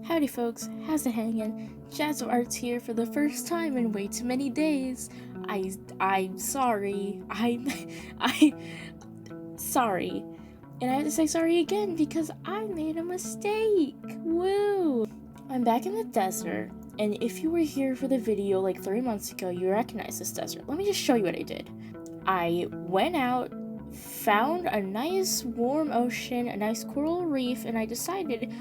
Howdy folks, how's it hanging? Jazzo Arts here for the first time in way too many days. I'm sorry. I sorry. And I have to say sorry again because I made a mistake. Woo! I'm back in the desert, and if you were here for the video like 3 months ago, you recognize this desert. Let me just show you what I did. I went out, found a nice warm ocean, a nice coral reef, and I decided,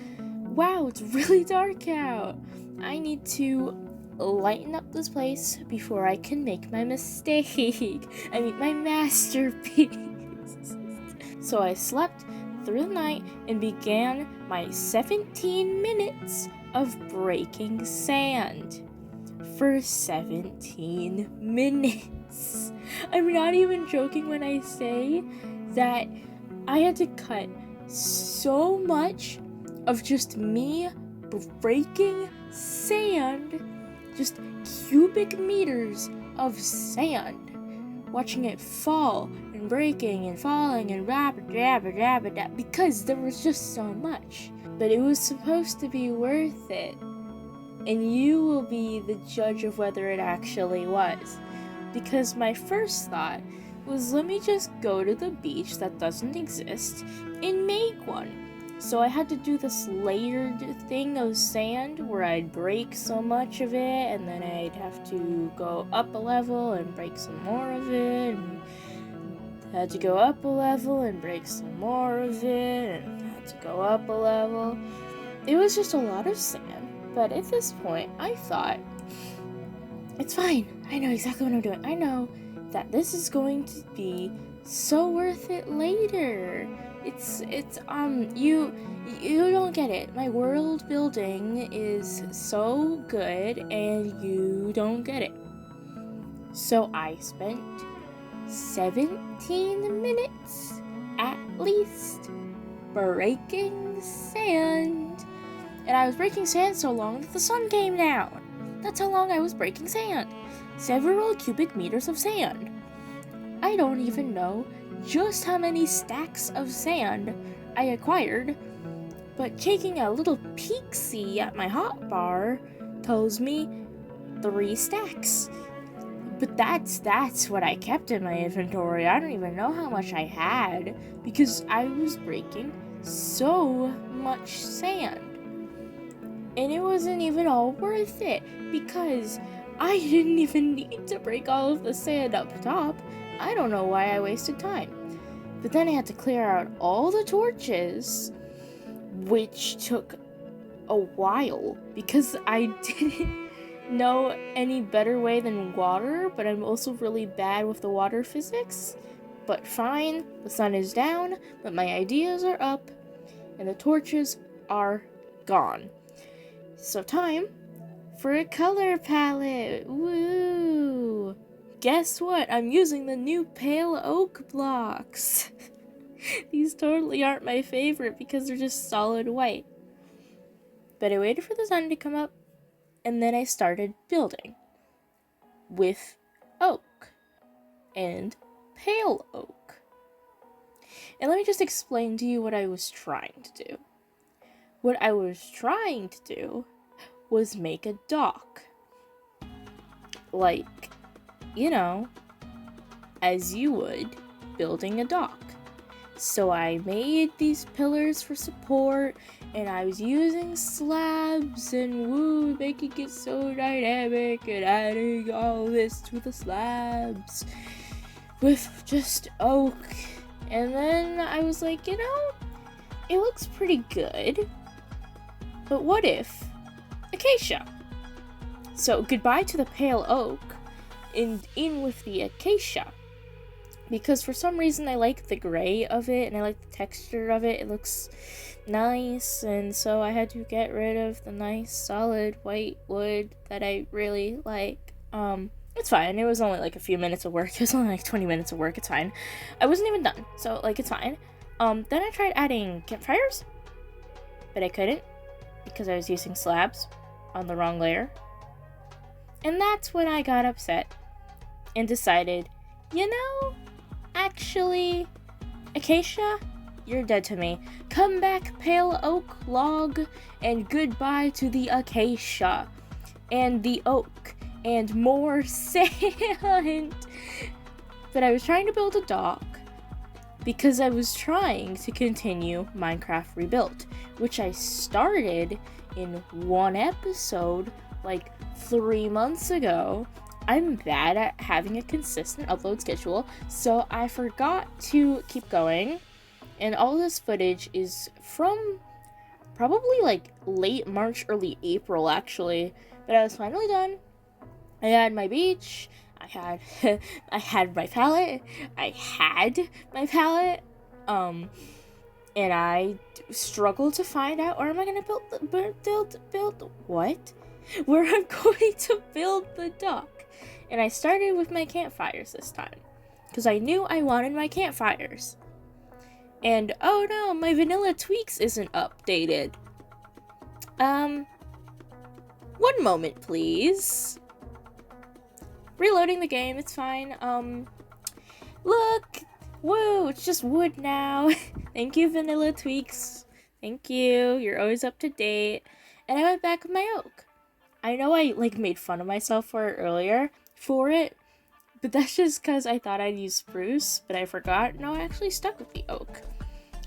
wow, it's really dark out. I need to lighten up this place before I can make my mistake. My masterpiece. So I slept through the night and began my 17 minutes of breaking sand. For 17 minutes. I'm not even joking when I say that I had to cut so much of just me breaking sand, just cubic meters of sand, watching it fall and breaking and falling and rapid, because there was just so much. But it was supposed to be worth it, and you will be the judge of whether it actually was. Because my first thought was, let me just go to the beach that doesn't exist and make one. So I had to do this layered thing of sand where I'd break so much of it, and then I'd have to go up a level and break some more of it, and had to go up a level and break some more of it, and had to go up a level. It was just a lot of sand, but at this point I thought, it's fine, I know exactly what I'm doing. I know that this is going to be so worth it later. You don't get it. My world building is so good and you don't get it. So I spent 17 minutes at least breaking sand. And I was breaking sand so long that the sun came down. That's how long I was breaking sand. Several cubic meters of sand. I don't even know just how many stacks of sand I acquired, but taking a little peek-see at my hotbar tells me 3 stacks. But that's what I kept in my inventory. I don't even know how much I had because I was breaking so much sand. And it wasn't even all worth it because I didn't even need to break all of the sand up top. I don't know why I wasted time. But then I had to clear out all the torches, which took a while because I didn't know any better way than water, but I'm also really bad with the water physics. But fine, the sun is down, but my ideas are up, and the torches are gone. So time for a color palette. Woo! Guess what? I'm using the new pale oak blocks. These totally aren't my favorite because they're just solid white. But I waited for the sun to come up, and then I started building with oak and pale oak. And let me just explain to you what I was trying to do. What I was trying to do was make a dock. Like, you know, as you would building a dock. So I made these pillars for support, and I was using slabs and making it so dynamic and adding all this to the slabs with just oak. And then I was like, it looks pretty good, but what if acacia? So goodbye to the pale oak and in with the acacia, because for some reason I like the gray of it and I like the texture of it. It looks nice, and so I had to get rid of the nice solid white wood that I really like. It's fine. It was only like a few minutes of work. It was only like 20 minutes of work. It's fine. I wasn't even done, so like it's fine. Then I tried adding campfires, but I couldn't because I was using slabs on the wrong layer. And that's when I got upset and decided, actually, acacia, you're dead to me. Come back, pale oak log, and goodbye to the acacia, and the oak, and more sand. But I was trying to build a dock, because I was trying to continue Minecraft Rebuilt, which I started in one episode, like 3 months ago. I'm bad at having a consistent upload schedule, so I forgot to keep going. And all this footage is from probably like late March, early April actually. But I was finally done. I had my beach, I had my palette, and I struggled to find out where am I gonna build what? Where I'm going to build the dock. And I started with my campfires this time, because I knew I wanted my campfires. And oh no, my vanilla tweaks isn't updated. One moment, please. Reloading the game, it's fine. Look! Woo! It's just wood now. Thank you, Vanilla Tweaks. Thank you. You're always up to date. And I went back with my oak. I know I, made fun of myself for it earlier, but that's just because I thought I'd use spruce, but I forgot. No, I actually stuck with the oak.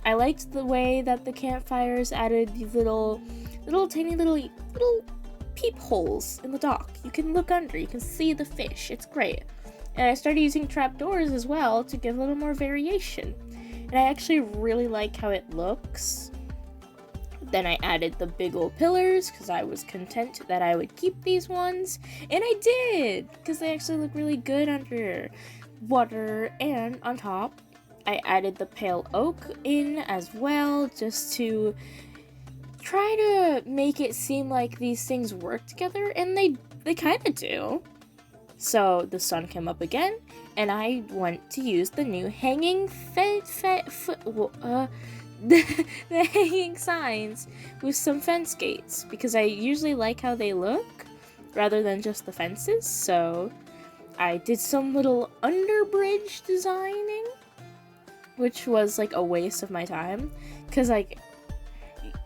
I liked the way that the campfires added these little tiny little peepholes in the dock. You can look under, you can see the fish. It's great. And I started using trapdoors as well to give a little more variation. And I actually really like how it looks. Then I added the big old pillars because I was content that I would keep these ones. And I did! Because they actually look really good under water. And on top, I added the pale oak in as well, just to try to make it seem like these things work together, and they kind of do. So the sun came up again, and I went to use the new hanging the hanging signs with some fence gates, because I usually like how they look rather than just the fences. So I did some little underbridge designing, which was like a waste of my time, because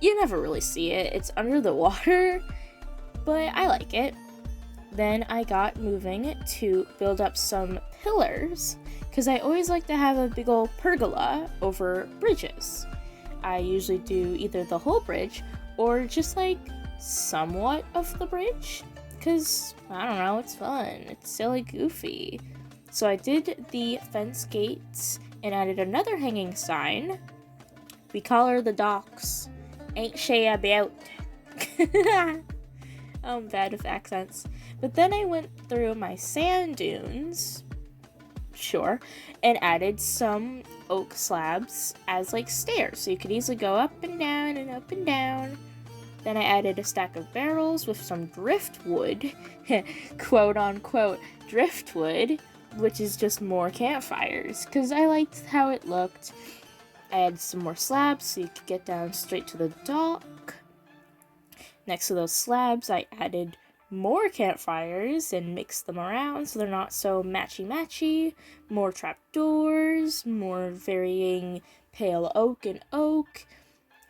you never really see it. It's under the water, but I like it. Then I got moving to build up some pillars, because I always like to have a big old pergola over bridges. I usually do either the whole bridge or just somewhat of the bridge, because I don't know, it's fun. It's silly goofy. So I did the fence gates and added another hanging sign. We call her the docks. Ain't she about? I'm bad with accents. But then I went through my sand dunes, sure, and added some oak slabs as stairs, so you could easily go up and down and up and down. Then I added a stack of barrels with some driftwood, quote unquote driftwood, which is just more campfires, because I liked how it looked. I added some more slabs so you could get down straight to the dock. Next to those slabs, I added more campfires and mixed them around so they're not so matchy-matchy. More trapdoors, more varying pale oak and oak.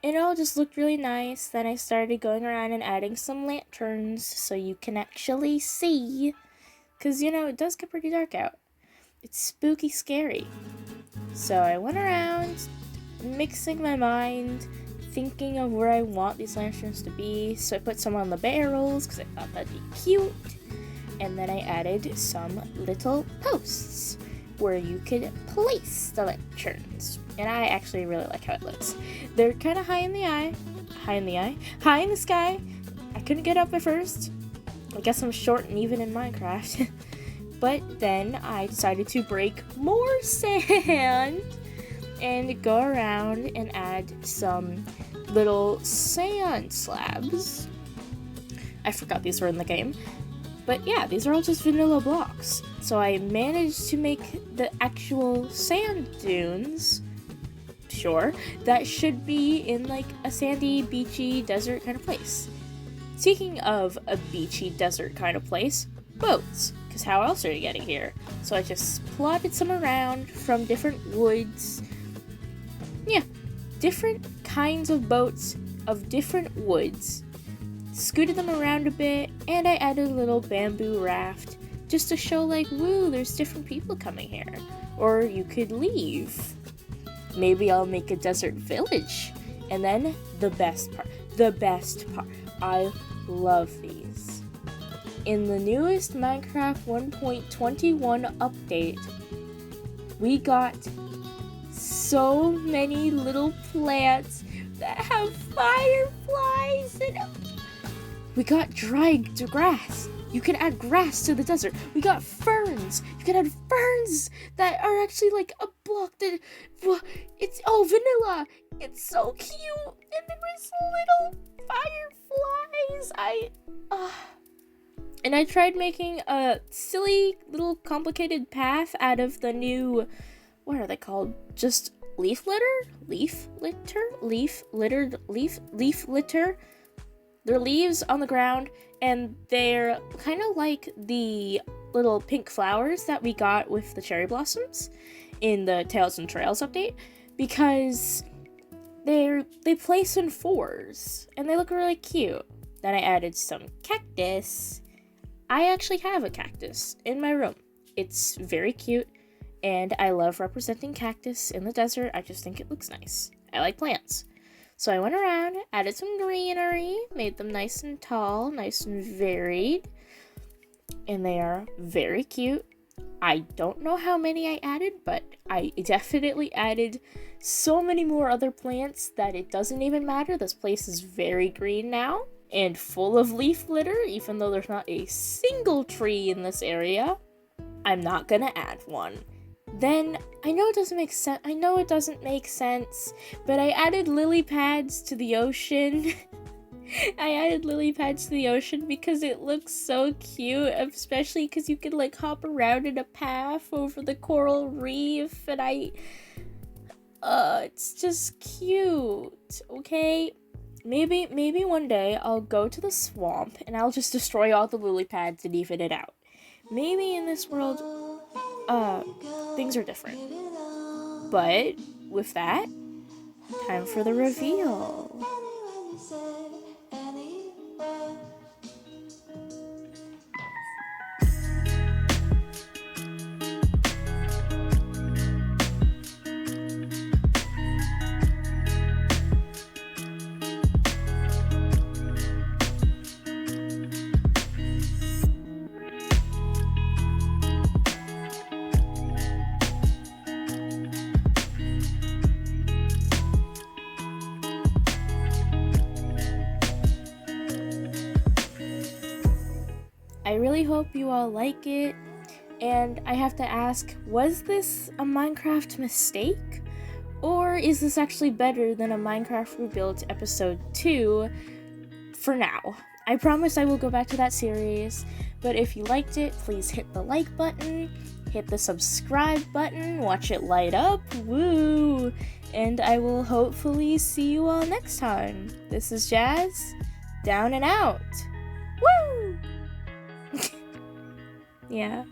It all just looked really nice. Then I started going around and adding some lanterns so you can actually see. Because, it does get pretty dark out. It's spooky scary. So I went around, mixing my mind, thinking of where I want these lanterns to be. So I put some on the barrels because I thought that'd be cute. And then I added some little posts where you could place the lanterns. And I actually really like how it looks. They're kind of high in the sky. I couldn't get up at first. I guess I'm short and even in Minecraft. But then I decided to break more sand and go around and add some little sand slabs. I forgot these were in the game. But yeah, these are all just vanilla blocks. So I managed to make the actual sand dunes, sure, that should be in a sandy, beachy, desert kind of place. Speaking of a beachy, desert kind of place, boats. Because how else are you getting here? So I just plotted some around from different woods. Yeah, different kinds of boats of different woods, scooted them around a bit, and I added a little bamboo raft just to show like, woo, there's different people coming here. Or you could leave. Maybe I'll make a desert village. And then the best part. I love these. In the newest Minecraft 1.21 update, we got so many little plants that have fireflies in them. We got dried grass. You can add grass to the desert. We got ferns. You can add ferns that are actually like a block that it's vanilla. It's so cute. And there was little fireflies. And I tried making a silly little complicated path out of the new, what are they called? Just leaf litter? Leaf litter? They're leaves on the ground, and they're kind of like the little pink flowers that we got with the cherry blossoms in the Tales and Trails update, because they place in fours, and they look really cute. Then I added some cactus. I actually have a cactus in my room. It's very cute, and I love representing cactus in the desert. I just think it looks nice. I like plants. So I went around, added some greenery, made them nice and tall, nice and varied, and they are very cute. I don't know how many I added, but I definitely added so many more other plants that it doesn't even matter. This place is very green now and full of leaf litter, even though there's not a single tree in this area. I'm not gonna add one. Then, I know it doesn't make sense, but I added lily pads to the ocean. I added lily pads to the ocean because it looks so cute, especially because you can like hop around in a path over the coral reef, and it's just cute, okay? Maybe one day I'll go to the swamp and I'll just destroy all the lily pads and even it out. Maybe in this world, things are different. But with that, time for the reveal. I really hope you all like it, and I have to ask, was this a Minecraft mistake? Or is this actually better than a Minecraft Rebuilt episode 2 for now? I promise I will go back to that series, but if you liked it, please hit the like button, hit the subscribe button, watch it light up, woo! And I will hopefully see you all next time. This is Jazz, down and out. Woo! Yeah.